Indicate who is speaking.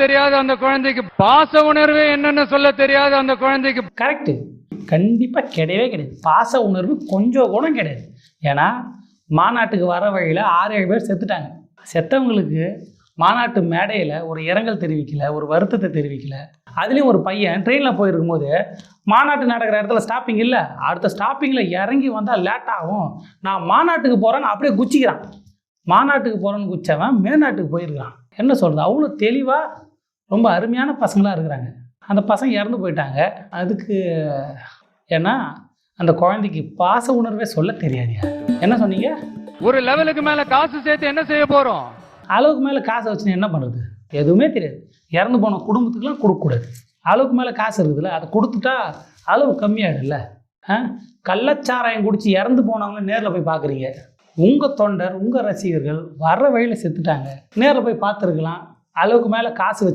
Speaker 1: தெரியாத அந்த குழந்தைக்கு பாச உணர்வு என்னன்னு சொல்ல தெரியாத அந்த குழந்தைக்கு
Speaker 2: கரெக்டு. கண்டிப்பாக கிடையவே கிடையாது. பாச உணர்வு கொஞ்சம் கூட கிடையாது. ஏன்னா மாநாட்டுக்கு வர வழியில் 6-7 பேர் செத்துட்டாங்க. செத்தவங்களுக்கு மாநாட்டு மேடையில் ஒரு இரங்கல் தெரிவிக்கல, ஒரு வருத்தத்தை தெரிவிக்கல. அதுலேயும் ஒரு பையன் ட்ரெயினில் போயிருக்கும் போது மாநாட்டு நடக்கிற இடத்துல ஸ்டாப்பிங் இல்லை, அடுத்த ஸ்டாப்பிங்கில் இறங்கி வந்தால் லேட் ஆகும், நான் மாநாட்டுக்கு போகிறேன்னு அப்படியே குச்சிக்கிறான். மாநாட்டுக்கு போகிறேன்னு குச்சவன் மேநாட்டுக்கு போயிருக்கான். என்ன சொல்கிறது, அவ்வளோ தெளிவாக ரொம்ப அருமையான பசங்களாக இருக்கிறாங்க. அந்த பசங்க இறந்து போயிட்டாங்க. அதுக்கு ஏன்னா அந்த குழந்தைக்கு பாச உணர்வே சொல்ல தெரியாது. என்ன சொன்னீங்க?
Speaker 1: ஒரு லெவலுக்கு மேல காசு சேர்த்து என்ன செய்ய போறோம்?
Speaker 2: அளவுக்கு மேலே காசை வச்சுன்னு என்ன பண்ணுறது? எதுவுமே தெரியாது. இறந்து போன குடும்பத்துக்குலாம் கொடுக்கக்கூடாது. அளவுக்கு மேலே காசு இருக்குதுல்ல, அதை கொடுத்துட்டா அளவு கம்மியாகிடும்ல. கள்ளச்சாராயம் குடிச்சு இறந்து போனவங்கள நேரில் போய் பார்க்குறீங்க. உங்கள் தொண்டர், உங்கள் ரசிகர்கள் வர்ற வழியில் செத்துட்டாங்க, நேரில் போய் பார்த்துருக்கலாம். அளவுக்கு மேலே காசு வச்சு